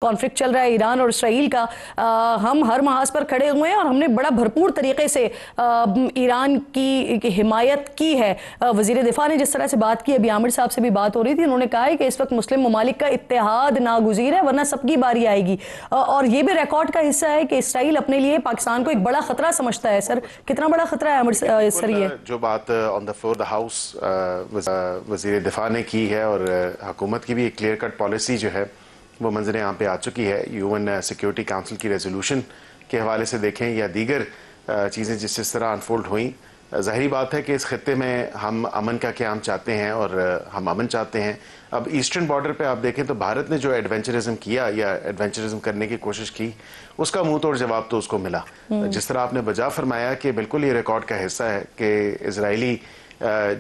Conflict چل رہا ہے ایران اور اسرائیل کا، ہم ہر محاذ پر کھڑے ہوئے ہیں اور ہم نے بڑا بھرپور طریقے سے ایران کی حمایت کی ہے۔ وزیر دفاع نے جس طرح سے بات کی، ابھی عامر صاحب سے بھی بات ہو رہی تھی، انہوں نے کہا ہے کہ اس وقت مسلم ممالک کا اتحاد ناگزیر ہے ورنہ سب کی باری آئے گی، اور یہ بھی ریکارڈ کا حصہ ہے کہ اسرائیل اپنے لیے پاکستان کو ایک بڑا خطرہ سمجھتا ہے۔ سر کتنا بڑا خطرہ ہے عامر سر؟ یہ جو بات آن دا فلور دا ہاؤس وزیر دفاع نے کی ہے اور حکومت کی بھی ایک کلیئر کٹ پالیسی جو ہے وہ منظر عام پہ آ چکی ہے۔ یو این سیکیورٹی کونسل کی ریزولوشن کے حوالے سے دیکھیں یا دیگر چیزیں جس طرح انفولڈ ہوئیں، ظاہری بات ہے کہ اس خطے میں ہم امن کا قیام چاہتے ہیں اور ہم امن چاہتے ہیں۔ اب ایسٹرن بارڈر پہ آپ دیکھیں تو بھارت نے جو ایڈونچرزم کیا یا ایڈونچرزم کرنے کی کوشش کی، اس کا منہ توڑ جواب تو اس کو ملا۔ جس طرح آپ نے بجا فرمایا کہ بالکل یہ ریکارڈ کا حصہ ہے کہ اسرائیلی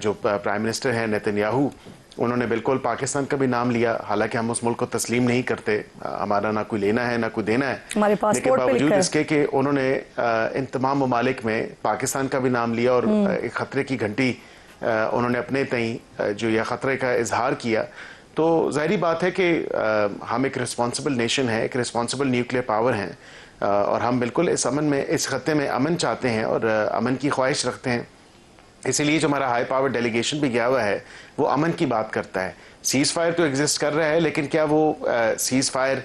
جو پرائم منسٹر ہیں نیتن یاہو، انہوں نے بالکل پاکستان کا بھی نام لیا، حالانکہ ہم اس ملک کو تسلیم نہیں کرتے، ہمارا نہ کوئی لینا ہے نہ کوئی دینا ہے، لیکن باوجود اس کے کہ انہوں نے ان تمام ممالک میں پاکستان کا بھی نام لیا اور ایک خطرے کی گھنٹی انہوں نے اپنے تئیں جو یہ خطرے کا اظہار کیا، تو ظاہری بات ہے کہ ہم ایک رسپانسبل نیشن ہے، ایک رسپانسبل نیوکلیئر پاور ہیں، اور ہم بالکل اس امن میں، اس خطے میں امن چاہتے ہیں اور امن کی خواہش رکھتے ہیں۔ اسی لیے جو ہمارا ہائی پاور ڈیلیگیشن بھی گیا ہوا ہے وہ امن کی بات کرتا ہے۔ سیز فائر تو ایگزسٹ کر رہا ہے، لیکن کیا وہ سیز فائر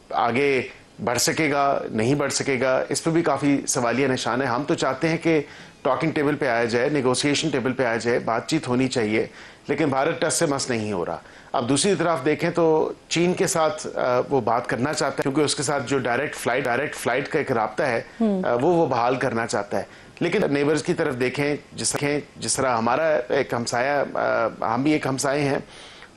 آگے بڑھ سکے گا، نہیں بڑھ سکے گا، اس پہ بھی کافی سوالیہ نشان ہے۔ ہم تو چاہتے ہیں کہ ٹاکنگ ٹیبل پہ آیا جائے، نیگوسیشن ٹیبل پہ آیا جائے، بات چیت ہونی چاہیے، لیکن بھارت ٹس سے مس نہیں ہو رہا۔ اب دوسری طرف دیکھیں تو چین کے ساتھ وہ بات کرنا چاہتا ہے، کیونکہ اس کے ساتھ جو ڈائریکٹ فلائٹ کا ایک رابطہ ہے وہ بحال کرنا چاہتا ہے، لیکن نیبرز کی طرف دیکھیں، جس طرح ہمارا ایک ہمسایہ، ہم بھی ایک ہمسائے ہیں،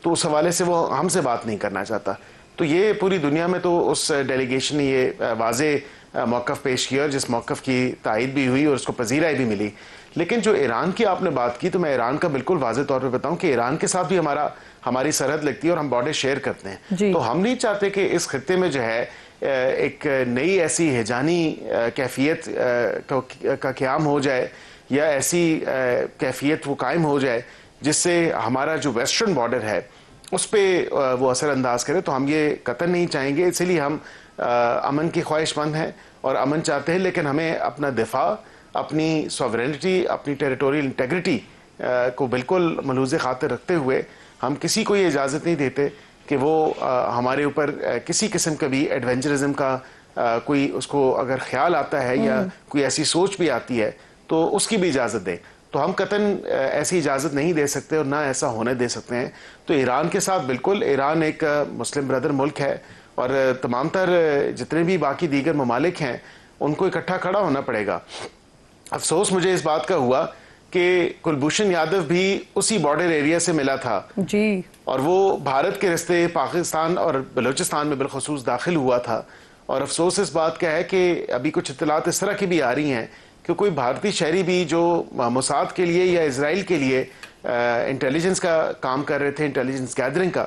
تو اس حوالے سے وہ ہم سے بات نہیں کرنا چاہتا۔ تو یہ پوری دنیا میں تو اس ڈیلیگیشن نے یہ واضح موقف پیش کیا اور جس موقف کی تائید بھی ہوئی اور اس کو پذیرائی بھی ملی۔ لیکن جو ایران کی آپ نے بات کی، تو میں ایران کا بالکل واضح طور پہ بتاؤں کہ ایران کے ساتھ بھی ہماری سرحد لگتی ہے اور ہم بارڈر شیئر کرتے ہیں، تو ہم نہیں چاہتے کہ اس خطے میں جو ہے ایک نئی ایسی ہیجانی کیفیت کا قیام ہو جائے یا ایسی کیفیت وہ قائم ہو جائے جس سے ہمارا جو ویسٹرن بارڈر ہے اس پہ وہ اثر انداز کرے، تو ہم یہ قطعاً نہیں چاہیں گے۔ اسی لیے ہم امن کی خواہش مند ہیں اور امن چاہتے ہیں، لیکن ہمیں اپنا دفاع، اپنی سوورینٹی، اپنی ٹیریٹوریل انٹیگریٹی کو بالکل ملحوظ خاطر رکھتے ہوئے ہم کسی کو یہ اجازت نہیں دیتے کہ وہ ہمارے اوپر کسی قسم کا بھی ایڈونچرزم کا کوئی اس کو اگر خیال آتا ہے یا کوئی ایسی سوچ بھی آتی ہے تو اس کی بھی اجازت دیں۔ تو ہم قطعاً ایسی اجازت نہیں دے سکتے اور نہ ایسا ہونے دے سکتے ہیں۔ تو ایران کے ساتھ بالکل، ایران ایک مسلم بردر ملک ہے اور تمام تر جتنے بھی باقی دیگر ممالک ہیں ان کو اکٹھا کھڑا ہونا پڑے گا۔ افسوس مجھے اس بات کا ہوا کہ کلبھوشن یادو بھی اسی بارڈر ایریا سے ملا تھا اور وہ بھارت کے راستے پاکستان اور بلوچستان میں بالخصوص داخل ہوا تھا، اور افسوس اس بات کا ہے کہ ابھی کچھ اطلاعات اس طرح کی بھی آ رہی ہیں کہ کوئی بھارتی شہری بھی جو موساد کے لیے یا اسرائیل کے لیے انٹیلیجنس کا کام کر رہے تھے، انٹیلیجنس گیدرنگ کا،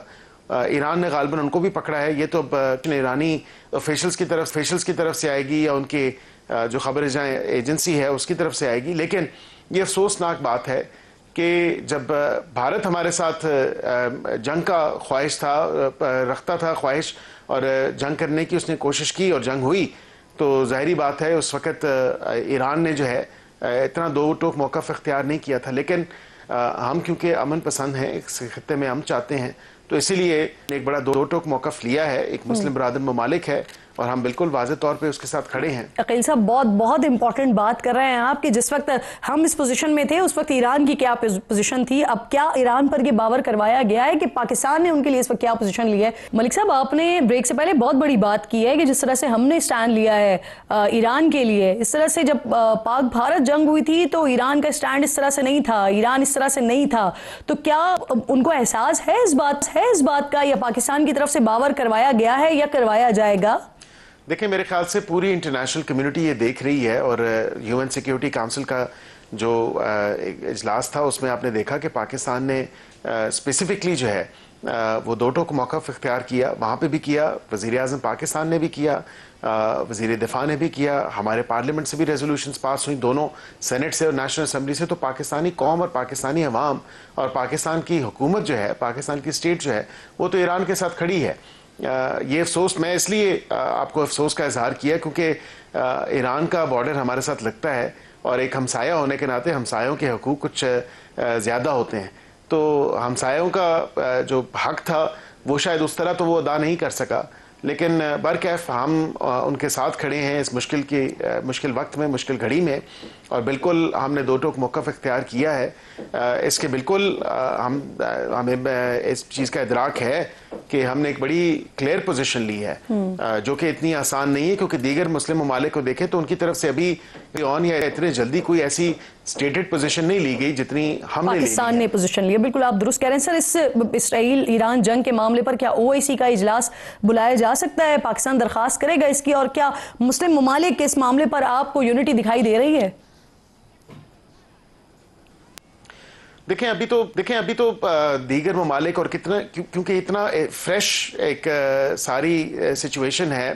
ایران نے غالباً ان کو بھی پکڑا ہے۔ یہ تو اب ایرانی آفیشلز کی طرف سے آئے گی یا ان کے جو خبر جائیں ایجنسی ہے اس کی طرف سے آئے گی، لیکن یہ افسوسناک بات ہے کہ جب بھارت ہمارے ساتھ جنگ کا خواہش رکھتا تھا خواہش اور جنگ کرنے کی اس نے کوشش کی اور جنگ ہوئی، تو ظاہری بات ہے اس وقت ایران نے جو ہے اتنا دو ٹوک موقف اختیار نہیں کیا تھا، لیکن ہم کیونکہ امن پسند ہیں، اس خطے میں ہم چاہتے ہیں، تو اسی لیے ایک بڑا دو ٹوک موقف لیا ہے۔ ایک مسلم برادر ممالک ہے اور ہم بالکل واضح طور پہ اس کے ساتھ کھڑے ہیں۔ عقیل صاحب بہت امپورٹنٹ بات کر رہے ہیں آپ کہ جس وقت ہم اس پوزیشن میں تھے اس وقت ایران کی کیا پوزیشن تھی، اب کیا ایران پر یہ باور کروایا گیا ہے کہ پاکستان نے ان کے لیے اس وقت کیا پوزیشن لی ہے؟ ملک صاحب، آپ نے بریک سے پہلے بہت بڑی بات کی ہے کہ جس طرح سے ہم نے اسٹینڈ لیا ہے ایران کے لیے، اس طرح سے جب پاک بھارت جنگ ہوئی تھی تو ایران کا اسٹینڈ اس طرح سے نہیں تھا، ایران اس طرح سے نہیں تھا، تو کیا ان کو احساس ہے اس بات کا، یا پاکستان کی طرف سے باور کروایا گیا ہے یا کروایا جائے گا؟ دیکھیں، میرے خیال سے پوری انٹرنیشنل کمیونٹی یہ دیکھ رہی ہے، اور یو این سیکیورٹی کونسل کا جو اجلاس تھا اس میں آپ نے دیکھا کہ پاکستان نے اسپیسیفکلی جو ہے وہ دو ٹوک موقف اختیار کیا، وہاں پہ بھی کیا، وزیر اعظم پاکستان نے بھی کیا، وزیر دفاع نے بھی کیا، ہمارے پارلیمنٹ سے بھی ریزولوشنز پاس ہوئیں، دونوں سینٹ سے اور نیشنل اسمبلی سے۔ تو پاکستانی قوم اور پاکستانی عوام اور پاکستان کی حکومت جو ہے، پاکستان کی اسٹیٹ جو ہے، وہ تو ایران کے ساتھ کھڑی ہے۔ یہ افسوس میں اس لیے آپ کو افسوس کا اظہار کیا کیونکہ ایران کا بارڈر ہمارے ساتھ لگتا ہے اور ایک ہمسایہ ہونے کے ناطے ہمسایوں کے حقوق کچھ زیادہ ہوتے ہیں، تو ہمسایوں کا جو حق تھا وہ شاید اس طرح تو وہ ادا نہیں کر سکا، لیکن برکیف ہم ان کے ساتھ کھڑے ہیں اس مشکل وقت میں، مشکل گھڑی میں، اور بالکل ہم نے دو ٹوک موقف اختیار کیا ہے۔ اس کے بالکل ہمیں اس چیز کا ادراک ہے کہ ہم نے ایک بڑی کلیئر پوزیشن لی ہے، جو کہ اتنی آسان نہیں ہے، کیونکہ دیگر مسلم ممالک کو دیکھیں تو ان کی طرف سے ابھی یا اتنے جلدی کوئی ایسی اسٹیٹڈ پوزیشن نہیں لی گئی جتنی ہم نے لی ہے۔ پاکستان نے پوزیشن لی ہے، بالکل آپ درست کہہ رہے ہیں سر۔ اس اسرائیل ایران جنگ کے معاملے پر کیا OIC کا اجلاس بلایا جا سکتا ہے؟ پاکستان درخواست کرے گا اس کی، اور کیا مسلم ممالک کے اس معاملے پر آپ کو یونٹی دکھائی دے رہی ہے؟ دیکھیں ابھی تو دیگر ممالک اور کتنا، کیونکہ اتنا فریش ایک ساری سچویشن ہے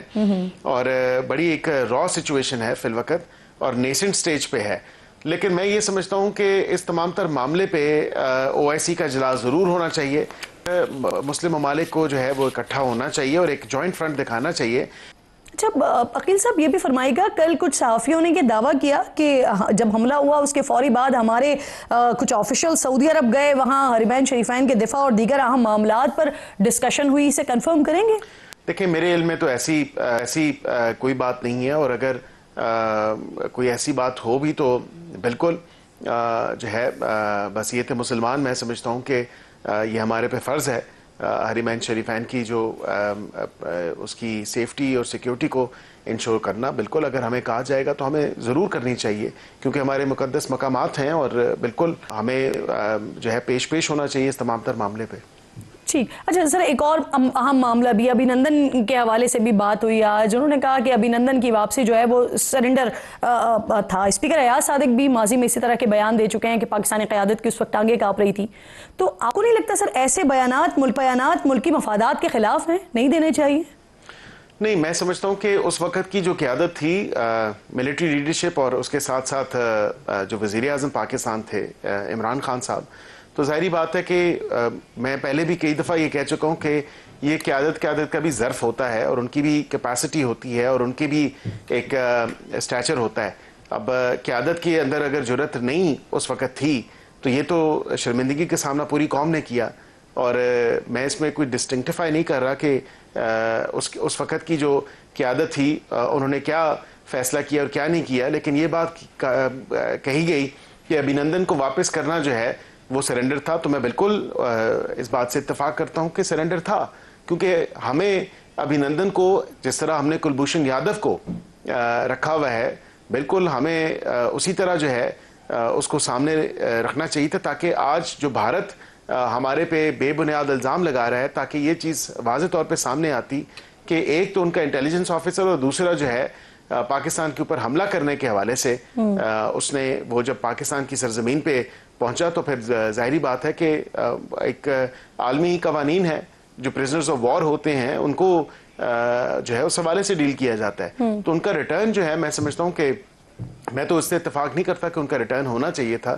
اور بڑی ایک را سچویشن ہے فی الوقت اور نیسنٹ سٹیج پہ ہے، لیکن میں یہ سمجھتا ہوں کہ اس تمام تر معاملے پہ OIC کا اجلاس ضرور ہونا چاہیے۔ مسلم ممالک کو جو ہے وہ اکٹھا ہونا چاہیے اور ایک جوائنٹ فرنٹ دکھانا چاہیے۔ اچھا عقیل صاحب، یہ بھی فرمائے گا، کل کچھ صحافیوں نے یہ دعویٰ کیا کہ جب حملہ ہوا اس کے فوری بعد ہمارے کچھ آفیشل سعودی عرب گئے، وہاں حرمین شریفین کے دفاع اور دیگر اہم معاملات پر ڈسکشن ہوئی، اسے کنفرم کریں گے؟ دیکھیں میرے علم میں تو ایسی کوئی بات نہیں ہے، اور اگر کوئی ایسی بات ہو بھی تو بالکل جو ہے بصیرت مسلمان میں سمجھتا ہوں کہ یہ ہمارے پہ فرض ہے حرمین شریفین کی جو اس کی سیفٹی اور سیکیورٹی کو انشور کرنا۔ بالکل اگر ہمیں کہا جائے گا تو ہمیں ضرور کرنی چاہیے، کیونکہ ہمارے مقدس مقامات ہیں، اور بالکل ہمیں جو ہے پیش ہونا چاہیے اس تمام تر معاملے پہ۔ ٹھیک، اچھا سر، ایک اور اہم معاملہ بھی، ابھی نندن کے حوالے سے بھی بات ہوئی آج، انہوں نے کہا کہ ابھی نندن کی واپسی جو ہے وہ سرنڈر تھا۔ اسپیکر ایاز صادق بھی ماضی میں اسی طرح کے بیان دے چکے ہیں کہ پاکستانی قیادت کی اس وقت ٹانگیں کانپ رہی تھی، تو آپ کو نہیں لگتا سر ایسے بیانات ملکی مفادات کے خلاف ہیں، نہیں دینے چاہیے؟ نہیں، میں سمجھتا ہوں کہ اس وقت کی جو قیادت تھی، ملٹری لیڈرشپ، اور اس کے ساتھ ساتھ جو وزیر اعظم پاکستان تھے عمران خان صاحب، تو ظاہری بات ہے کہ میں پہلے بھی کئی دفعہ یہ کہہ چکا ہوں کہ یہ قیادت کا بھی ظرف ہوتا ہے، اور ان کی بھی کیپیسٹی ہوتی ہے، اور ان کی بھی ایک اسٹیچر ہوتا ہے۔ اب قیادت کے اندر اگر جرت نہیں اس وقت تھی تو یہ تو شرمندگی کا سامنا پوری قوم نے کیا، اور میں اس میں کوئی ڈسٹنکٹیفائی نہیں کر رہا کہ اس وقت کی جو قیادت تھی انہوں نے کیا فیصلہ کیا اور کیا نہیں کیا، لیکن یہ بات کہی گئی کہ ابھینندن کو واپس کرنا جو ہے وہ سرنڈر تھا، تو میں بالکل اس بات سے اتفاق کرتا ہوں کہ سرنڈر تھا، کیونکہ ہمیں ابھینندن کو جس طرح ہم نے کلبھوشن یادو کو رکھا ہوا ہے، بالکل ہمیں اسی طرح جو ہے اس کو سامنے رکھنا چاہیے تھا، تاکہ آج جو بھارت ہمارے پہ بے بنیاد الزام لگا رہا ہے، تاکہ یہ چیز واضح طور پہ سامنے آتی کہ ایک تو ان کا انٹیلیجنس آفیسر، اور دوسرا جو ہے پاکستان کے اوپر حملہ کرنے کے حوالے سے اس نے، وہ جب پاکستان کی سرزمین پہ پہنچا تو پھر ظاہری بات ہے کہ ایک عالمی قوانین ہے، جو پریزنرز آف وار ہوتے ہیں ان کو جو ہے اس حوالے سے ڈیل کیا جاتا ہے، تو ان کا ریٹرن جو ہے میں سمجھتا ہوں کہ میں تو اس سے اتفاق نہیں کرتا کہ ان کا ریٹرن ہونا چاہیے تھا۔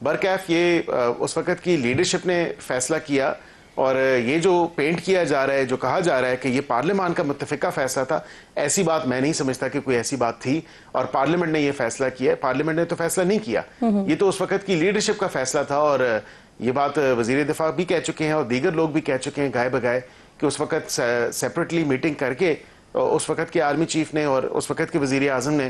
برکیف یہ اس وقت کی لیڈرشپ نے فیصلہ کیا، اور یہ جو پینٹ کیا جا رہا ہے، جو کہا جا رہا ہے کہ یہ پارلیمان کا متفقہ فیصلہ تھا، ایسی بات میں نہیں سمجھتا کہ کوئی ایسی بات تھی، اور پارلیمنٹ نے یہ فیصلہ کیا ہے۔ پارلیمنٹ نے تو فیصلہ نہیں کیا، یہ تو اس وقت کی لیڈرشپ کا فیصلہ تھا، اور یہ بات وزیر دفاع بھی کہہ چکے ہیں اور دیگر لوگ بھی کہہ چکے ہیں گائے بگائے کہ اس وقت سیپریٹلی میٹنگ کر کے اس وقت کے آرمی چیف نے اور اس وقت کے وزیر اعظم نے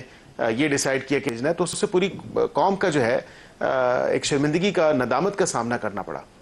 یہ ڈیسائیڈ کیا کہ تو اس سے پوری قوم کا جو ہے ایک شرمندگی کا، ندامت کا سامنا کرنا پڑا۔